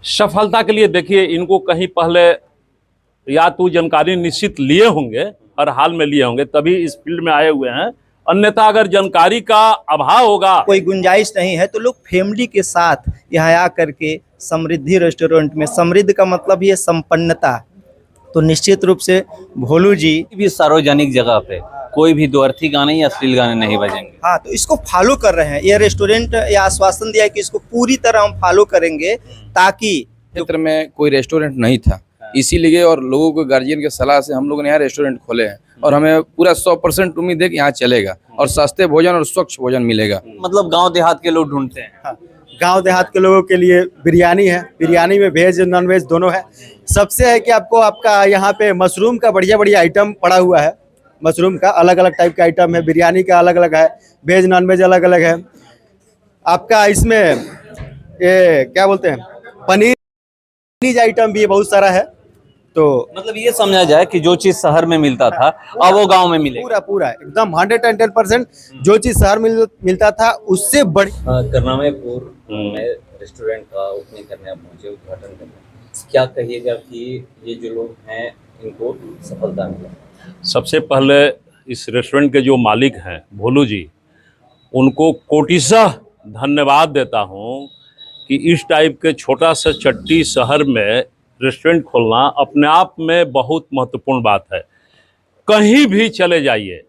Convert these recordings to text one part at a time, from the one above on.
सफलता के लिए देखिए, इनको कहीं पहले या तो जानकारी निश्चित लिए होंगे, हर हाल में लिए होंगे, तभी इस फील्ड में आए हुए हैं। अन्यथा अगर जानकारी का अभाव होगा, कोई गुंजाइश नहीं है तो लोग फैमिली के साथ यहाँ आ करके समृद्धि रेस्टोरेंट में, समृद्ध का मतलब ये संपन्नता, तो निश्चित रूप से भोलू जी भी सार्वजनिक जगह पे कोई भी द्व्यर्थी गाने या अश्लील गाने नहीं बजेंगे। हाँ, तो इसको फॉलो कर रहे हैं। ये रेस्टोरेंट या आश्वासन दिया है कि इसको पूरी तरह हम फॉलो करेंगे, ताकि क्षेत्र में कोई रेस्टोरेंट नहीं था, इसीलिए और लोगों को गार्जियन के सलाह से हम लोगों ने यहाँ रेस्टोरेंट खोले हैं और हमें पूरा 100% उम्मीद है कि यहाँ चलेगा और सस्ते भोजन और स्वच्छ भोजन मिलेगा। मतलब गांव देहात के लोग ढूंढते हैं। हाँ, गांव देहात के लोगों के लिए बिरयानी है, बिरयानी में वेज नॉन वेज दोनों है। सबसे है कि आपका यहाँ पे मशरूम का बढ़िया बढ़िया आइटम पड़ा हुआ है। मशरूम का अलग अलग टाइप का आइटम है, बिरयानी का अलग अलग है, वेज नॉन वेज अलग अलग है। आपका इसमें ये क्या बोलते हैं, पनीर आइटम भी बहुत सारा है। तो मतलब ये समझा जाए कि जो चीज शहर में मिलता था अब वो गांव में मिलेगा। पूरा पूरा एकदम 110% जो चीज शहर में मिलता था उससे बड़ी। करनामेपुर में रेस्टोरेंट का ओपनिंग करने आप पहुंचे, उद्घाटन करने, क्या कहिएगा कि ये जो लोग हैं इनको सफलता मिला? सबसे पहले इस रेस्टोरेंट के जो मालिक हैं भोलू जी, उनको कोटिशः धन्यवाद देता हूं कि इस टाइप के छोटा सा चट्टी शहर में रेस्टोरेंट खोलना अपने आप में बहुत महत्वपूर्ण बात है। कहीं भी चले जाइए,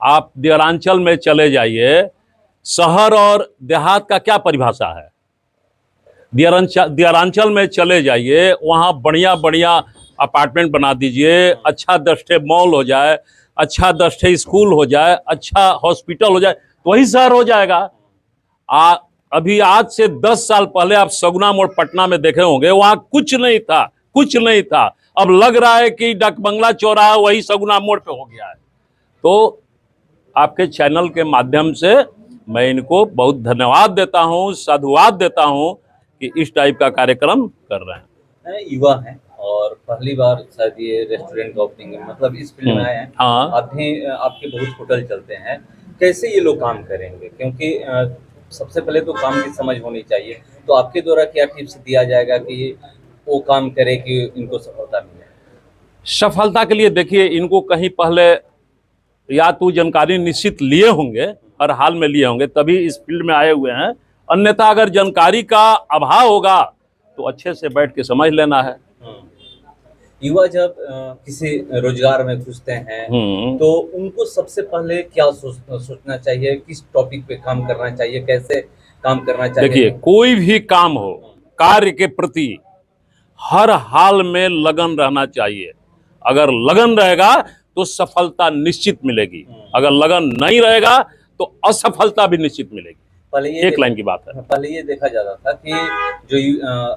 आप देहरांचल में चले जाइए, शहर और देहात का क्या परिभाषा है। देहरांचल में चले जाइए, वहाँ बढ़िया बढ़िया अपार्टमेंट बना दीजिए, अच्छा 10 मॉल हो जाए, अच्छा 10 स्कूल हो जाए, अच्छा हॉस्पिटल हो जाए, तो वही शहर हो जाएगा। अभी आज से 10 साल पहले आप सगुना मोड़ पटना में देखे होंगे, वहां कुछ नहीं था, कुछ नहीं था। अब लग रहा है कि डाक बंगला चौराहा वही सगुना मोड़ पे हो गया है। तो आपके चैनल के माध्यम से मैं इनको बहुत धन्यवाद देता हूं, साधुवाद देता हूं कि इस टाइप का कार्यक्रम कर रहे हैं। युवा हैं और पहली बार शायद ये रेस्टोरेंट का ओपनिंग है, मतलब इस फील्ड में आए हैं। हाँ, आपके बहुत होटल चलते हैं, कैसे ये लोग काम करेंगे? क्योंकि सबसे पहले तो काम की समझ होनी चाहिए, तो आपके द्वारा क्या टिप्स दिया जाएगा कि वो काम करे कि इनको सफलता मिले? सफलता के लिए देखिए, इनको कहीं पहले या तो जानकारी निश्चित लिए होंगे, हर हाल में लिए होंगे, तभी इस फील्ड में आए हुए हैं। अन्यथा अगर जानकारी का अभाव होगा तो अच्छे से बैठ के समझ लेना है। युवा जब किसी रोजगार में घुसते हैं तो उनको सबसे पहले क्या सोचना चाहिए, किस टॉपिक पे काम करना चाहिए, कैसे काम करना चाहिए? देखिए, कोई भी काम हो, कार्य के प्रति हर हाल में लगन रहना चाहिए। अगर लगन रहेगा तो सफलता निश्चित मिलेगी, अगर लगन नहीं रहेगा तो असफलता भी निश्चित मिलेगी। पहले ये एक लाइन की बात है। पहले ये देखा जाता था कि जो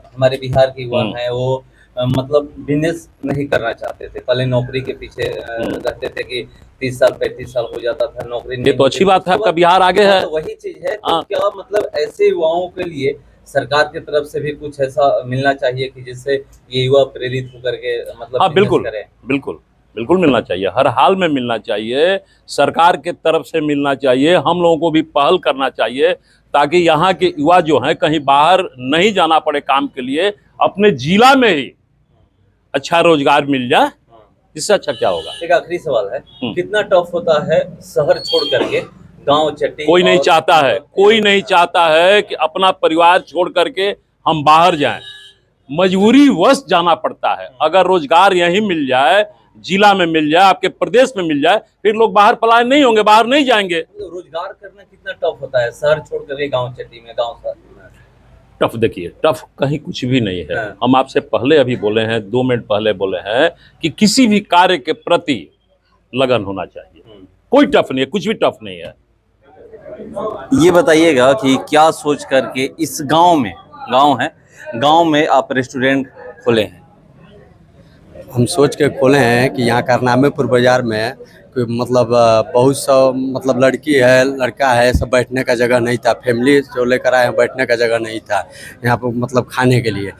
हमारे बिहार के युवा हैं वो मतलब बिजनेस नहीं करना चाहते थे, पहले नौकरी के पीछे रहते थे कि 30 साल 35 साल हो जाता था नौकरी नहीं। ये तो अच्छी बात है, आपका बिहार आगे है। तो वही चीज है, तो क्या मतलब ऐसे युवाओं के लिए सरकार की तरफ से भी कुछ ऐसा मिलना चाहिए कि जिससे ये युवा प्रेरित होकर के मतलब हाँ, बिल्कुल बिल्कुल मिलना चाहिए, हर हाल में मिलना चाहिए, सरकार के तरफ से मिलना चाहिए। हम लोगों को भी पहल करना चाहिए ताकि यहाँ के युवा जो हैं कहीं बाहर नहीं जाना पड़े काम के लिए, अपने जिला में ही अच्छा रोजगार मिल जाए, इससे अच्छा क्या होगा। एक आखिरी सवाल है, कितना टफ होता है शहर छोड़ करके गांव चट्टी? कोई नहीं चाहता है, कोई नहीं चाहता है कि अपना परिवार छोड़ करके हम बाहर जाएं, मजबूरी वश जाना पड़ता है। अगर रोजगार यहीं मिल जाए, जिला में मिल जाए, आपके प्रदेश में मिल जाए, फिर लोग बाहर पलायन नहीं होंगे, बाहर नहीं जाएंगे। रोजगार करना कितना टफ होता है शहर छोड़ करके गाँव चट्टी में, गाँव शहर? टफ देखिए, टफ कहीं कुछ भी नहीं है। हम आपसे पहले अभी बोले हैं, 2 मिनट पहले बोले हैं कि किसी भी कार्य के प्रति लगन होना चाहिए। कोई टफ नहीं है, कुछ भी टफ नहीं है। ये बताइएगा कि क्या सोच करके इस गांव में आप रेस्टोरेंट खोले हैं? हम सोच के खोले हैं कि यहाँ करनामेपुर बाजार में कोई मतलब बहुत सा मतलब लड़की है, लड़का है, सब बैठने का जगह नहीं था। फैमिली जो लेकर आए हैं, बैठने का जगह नहीं था यहाँ पर, मतलब खाने के लिए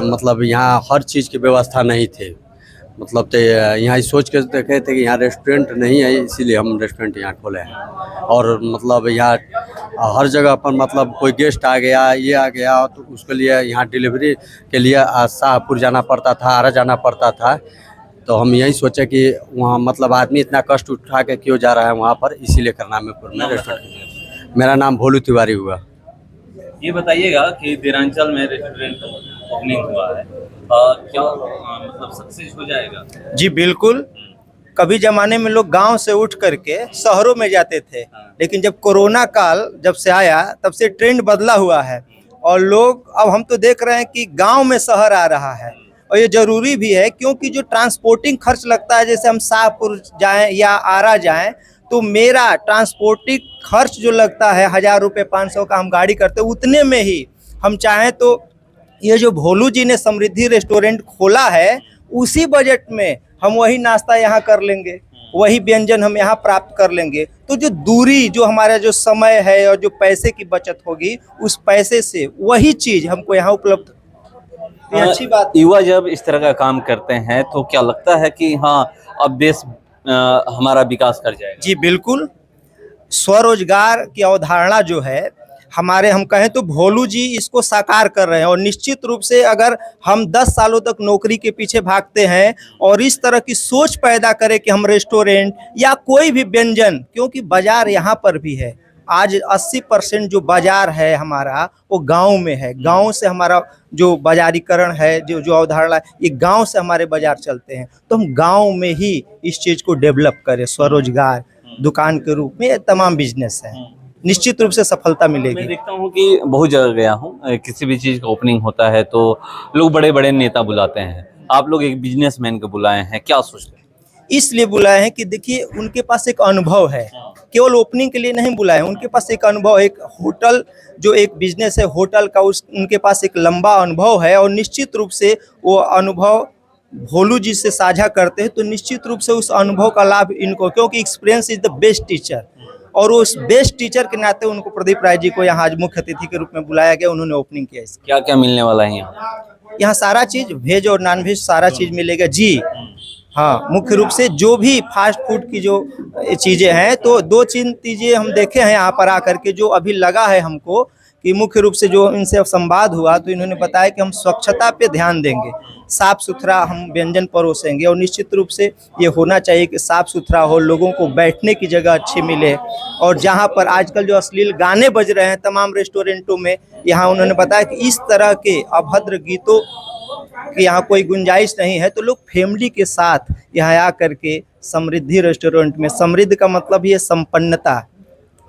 मतलब यहाँ हर चीज़ की व्यवस्था नहीं थी। मतलब तो यहाँ सोच के देखे थे कि यहाँ रेस्टोरेंट नहीं है, इसीलिए हम रेस्टोरेंट यहाँ खोले हैं। और मतलब यहाँ हर जगह पर मतलब कोई गेस्ट आ गया, ये आ गया, तो उसके लिए यहाँ डिलीवरी के लिए शाहपुर जाना पड़ता था, आरा जाना पड़ता था। तो हम यही सोचे कि वहाँ मतलब आदमी इतना कष्ट उठा के क्यों जा रहा है वहाँ पर, इसीलिए करनामेपुर में रेस्टोरेंट। मेरा नाम भोलू तिवारी हुआ। ये बताइएगा कि देरांचल में रेस्टोरेंट ओपनिंग हुआ है, क्या मतलब सक्सेस हो जाएगा? जी बिल्कुल। कभी जमाने में लोग गांव से उठ करके शहरों में जाते थे, लेकिन जब कोरोना काल जब से आया तब से ट्रेंड बदला हुआ है और लोग अब हम तो देख रहे हैं कि गांव में शहर आ रहा है। और ये जरूरी भी है क्योंकि जो ट्रांसपोर्टिंग खर्च लगता है, जैसे हम शाहपुर जाएं या आरा जाएं, तो मेरा ट्रांसपोर्टिंग खर्च जो लगता है 1000 रुपये 500 का हम गाड़ी करते, उतने में ही हम चाहें तो ये जो भोलू जी ने समृद्धि रेस्टोरेंट खोला है, उसी बजट में हम वही नाश्ता यहाँ कर लेंगे, वही व्यंजन हम यहाँ प्राप्त कर लेंगे। तो जो दूरी, जो हमारा जो समय है और जो पैसे की बचत होगी, उस पैसे से वही चीज़ हमको यहाँ उपलब्ध। ये अच्छी बात। युवा जब इस तरह का काम करते हैं तो क्या लगता है कि हाँ अब देश हमारा विकास कर जाएगा? जी बिल्कुल। स्वरोजगार की अवधारणा जो है हमारे, हम कहें तो भोलू जी इसको साकार कर रहे हैं। और निश्चित रूप से अगर हम 10 सालों तक नौकरी के पीछे भागते हैं और इस तरह की सोच पैदा करें कि हम रेस्टोरेंट या कोई भी व्यंजन, क्योंकि बाजार यहाँ पर भी है, आज 80% जो बाजार है हमारा वो गांव में है। गांव से हमारा जो बाजारीकरण है, जो अवधारणा है, ये गांव से हमारे बाजार चलते हैं। तो हम गांव में ही इस चीज़ को डेवलप करें, स्वरोजगार दुकान के रूप में, ये तमाम बिजनेस है, निश्चित रूप से सफलता मिलेगी। मैं देखता हूँ कि बहुत जगह गया हूँ, किसी भी चीज़ का ओपनिंग होता है तो लोग बड़े बड़े नेता बुलाते हैं, आप लोग एक बिजनेसमैन को बुलाए हैं, क्या सोचते हैं? इसलिए बुलाए हैं कि देखिए उनके पास एक अनुभव है, केवल ओपनिंग के लिए नहीं बुलाए, उनके पास एक अनुभव, एक होटल जो एक बिजनेस है होटल का, उनके पास एक लंबा अनुभव है। और निश्चित रूप से वो अनुभव भोलू जी से साझा करते हैं, तो निश्चित रूप से उस अनुभव का लाभ इनको, क्योंकि experience is the best teacher, और उस बेस्ट टीचर के नाते उनको प्रदीप राय जी को यहाँ आज मुख्य अतिथि के रूप में बुलाया गया, उन्होंने ओपनिंग किया। क्या क्या मिलने वाला है यहाँ? सारा चीज़, वेज और नॉन वेज सारा चीज़ मिलेगा जी। हाँ, मुख्य रूप से जो भी फास्ट फूड की जो चीज़ें हैं, तो 2-3 चीज़ें हम देखे हैं यहाँ पर आकर के, जो अभी लगा है हमको कि मुख्य रूप से जो इनसे संवाद हुआ तो इन्होंने बताया कि हम स्वच्छता पे ध्यान देंगे, साफ़ सुथरा हम व्यंजन परोसेंगे। और निश्चित रूप से ये होना चाहिए कि साफ़ सुथरा हो, लोगों को बैठने की जगह अच्छी मिले। और जहाँ पर आजकल जो अश्लील गाने बज रहे हैं तमाम रेस्टोरेंटों में, यहाँ उन्होंने बताया कि इस तरह के अभद्र गीतों कि यहाँ कोई गुंजाइश नहीं है, तो लोग फैमिली के साथ यहाँ आ करके समृद्धि रेस्टोरेंट में, समृद्ध का मतलब ये संपन्नता,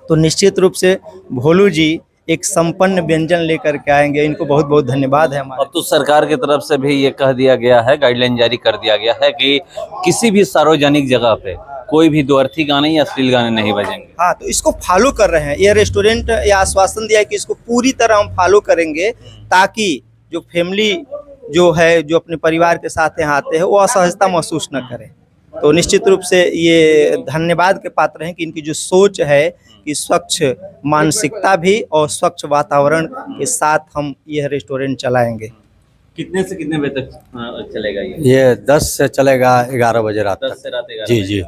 तो निश्चित रूप से भोलू जी एक संपन्न व्यंजन लेकर के आएंगे। इनको बहुत बहुत धन्यवाद है हमारा। अब तो सरकार की तरफ से भी ये कह दिया गया है, गाइडलाइन जारी कर दिया गया है कि किसी भी सार्वजनिक जगह पे कोई भी द्व्यर्थी गाने या अश्लील गाने नहीं बजेंगे। हाँ, तो इसको फॉलो कर रहे हैं, ये रेस्टोरेंट या आश्वासन दिया है कि इसको पूरी तरह हम फॉलो करेंगे, ताकि जो फैमिली जो है, जो अपने परिवार के साथ यहाँ आते हैं, वो असहजता महसूस न करें। तो निश्चित रूप से ये धन्यवाद के पात्र हैं कि इनकी जो सोच है कि स्वच्छ मानसिकता भी और स्वच्छ वातावरण के साथ हम यह रेस्टोरेंट चलाएंगे। कितने से कितने बजे तक चलेगा ये 10 से चलेगा 11 बजे रात 10 तक। से रात 11 जी बजे। जी।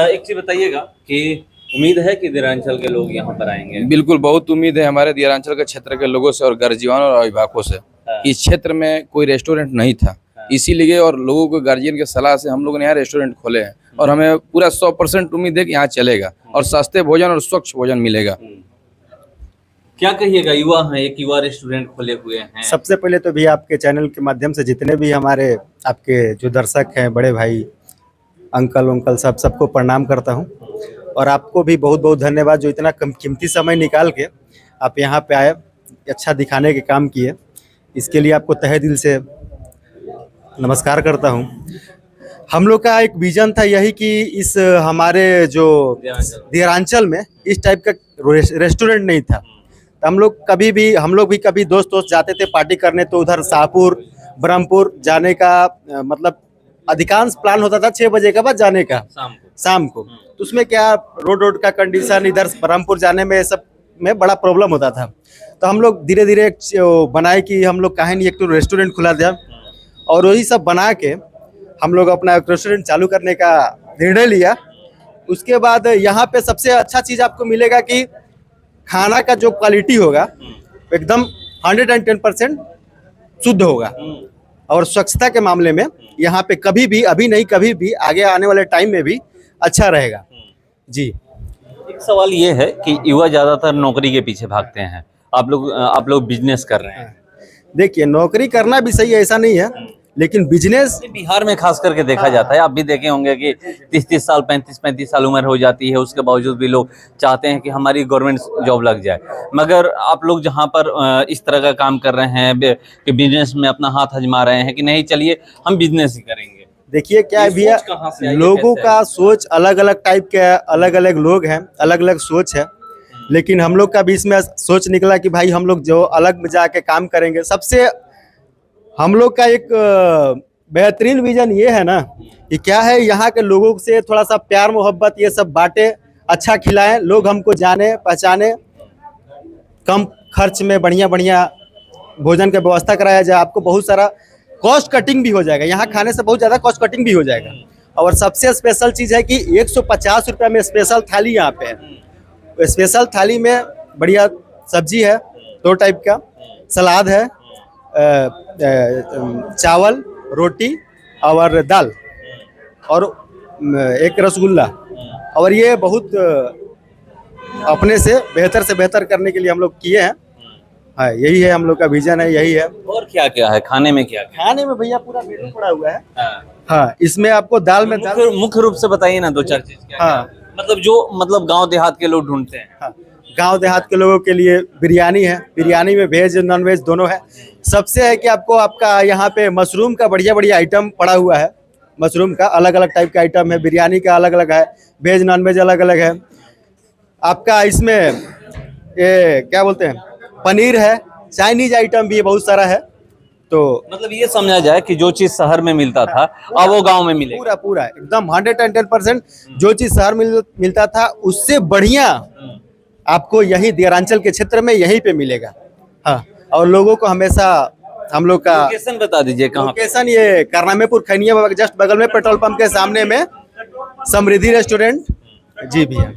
एक चीज बताइएगा कि उम्मीद है कि देरांचल के लोग यहाँ पर आएंगे? बिल्कुल, बहुत उम्मीद है हमारे दियारांचल के क्षेत्र के लोगों से और गार्जियन और अभिभावकों से। इस क्षेत्र में कोई रेस्टोरेंट नहीं था, इसीलिए और लोगों को गार्जियन के सलाह से हम लोग ने यहाँ रेस्टोरेंट खोले हैं। और हमें पूरा 100% उम्मीद है कि यहाँ चलेगा और सस्ते भोजन और स्वच्छ भोजन मिलेगा। क्या कहिएगा, युवा हैं, एक युवा रेस्टोरेंट खोले हुए हैं। सबसे पहले तो भी आपके चैनल के माध्यम से जितने भी हमारे आपके जो दर्शक हैं, बड़े भाई, अंकल सबको प्रणाम करता हूं। और आपको भी बहुत बहुत धन्यवाद जो इतना कीमती समय निकाल के आप यहाँ पे आए, अच्छा दिखाने के काम किए, इसके लिए आपको तहे दिल से नमस्कार करता हूं। हम लोग का एक विजन था यही कि इस हमारे जो देरांचल में इस टाइप का रेस्टोरेंट नहीं था। तो हम लोग भी कभी दोस्त जाते थे पार्टी करने, तो उधर शाहपुर ब्रह्मपुर जाने का मतलब अधिकांश प्लान होता था 6 बजे के बाद जाने का शाम को। तो उसमें क्या रोड का कंडीशन, इधर ब्रह्मपुर जाने में सब में बड़ा प्रॉब्लम होता था। तो हम लोग धीरे धीरे बनाए कि हम लोग काहे नहीं एक तो रेस्टोरेंट खुला दिया, और वही सब बना के हम लोग अपना एक रेस्टोरेंट चालू करने का निर्णय लिया। उसके बाद यहाँ पे सबसे अच्छा चीज़ आपको मिलेगा कि खाना का जो क्वालिटी होगा एकदम 110% शुद्ध होगा, और स्वच्छता के मामले में यहाँ पे कभी भी, अभी नहीं कभी भी, आगे आने वाले टाइम में भी अच्छा रहेगा जी। एक सवाल ये है कि युवा ज्यादातर नौकरी के पीछे भागते हैं, आप लोग बिजनेस कर रहे हैं। देखिए, नौकरी करना भी सही है, ऐसा नहीं है, लेकिन बिजनेस बिहार में खास करके देखा जाता है, आप भी देखे होंगे कि 30-30 साल 35-35 साल उम्र हो जाती है, उसके बावजूद भी लोग चाहते हैं कि हमारी गवर्नमेंट जॉब लग जाए। मगर आप लोग जहां पर इस तरह का काम कर रहे हैं कि बिजनेस में अपना हाथ आजमा रहे हैं कि नहीं चलिए हम बिजनेस ही करेंगे। देखिए क्या है भैया, लोगों का सोच अलग अलग टाइप के है, अलग अलग लोग हैं, अलग अलग सोच है। लेकिन हम लोग का भी इसमें सोच निकला कि भाई हम लोग जो अलग में जाके काम करेंगे। सबसे हम लोग का एक बेहतरीन विजन ये है ना कि क्या है, यहाँ के लोगों से थोड़ा सा प्यार मोहब्बत ये सब बांटे, अच्छा खिलाएं, लोग हमको जाने पहचाने, कम खर्च में बढ़िया बढ़िया भोजन का व्यवस्था कराया जाए। आपको बहुत सारा कॉस्ट कटिंग भी हो जाएगा, यहाँ खाने से बहुत ज़्यादा कॉस्ट कटिंग भी हो जाएगा। और सबसे स्पेशल चीज़ है कि 150 रुपये में स्पेशल थाली यहाँ पे है। स्पेशल थाली में बढ़िया सब्जी है, 2 टाइप का, सलाद है, चावल, रोटी और दाल, और एक रसगुल्ला। और ये बहुत अपने से बेहतर करने के लिए हम लोग किए हैं। हाँ, यही है हम लोग का विजन है, यही है। और क्या क्या है खाने में? क्या खाने में भैया पूरा मेनू पड़ा हुआ है। हाँ, इसमें आपको दाल में मुख्य रूप से बताइए ना 2-4 चीज। हाँ, मतलब गांव देहात के लोग ढूंढते हैं। हाँ, गांव देहात के लोगों के लिए बिरयानी है। बिरयानी में वेज नॉन वेज दोनों है। सबसे है कि आपका यहाँ पे मशरूम का बढ़िया बढ़िया आइटम पड़ा हुआ है। मशरूम का अलग अलग टाइप का आइटम है, बिरयानी का अलग अलग है, वेज नॉन वेज अलग अलग है। आपका इसमें ये क्या बोलते हैं, पनीर है, चाइनीज आइटम भी बहुत सारा है। तो मतलब ये समझा जाए कि जो चीज शहर में मिलता था अब वो गांव में मिलेगा। पूरा एकदम 110% जो चीज शहर में मिलता था उससे बढ़िया आपको यही दियारांचल के क्षेत्र में यहीं पे मिलेगा। हाँ, और लोगों को हमेशा हम लोग का लोकेशन बता दीजिए कहाँ पे? लोकेशन ये करनामेपुर खैनिया जस्ट बगल में पेट्रोल पंप के सामने में समृद्धि रेस्टोरेंट जी भैया।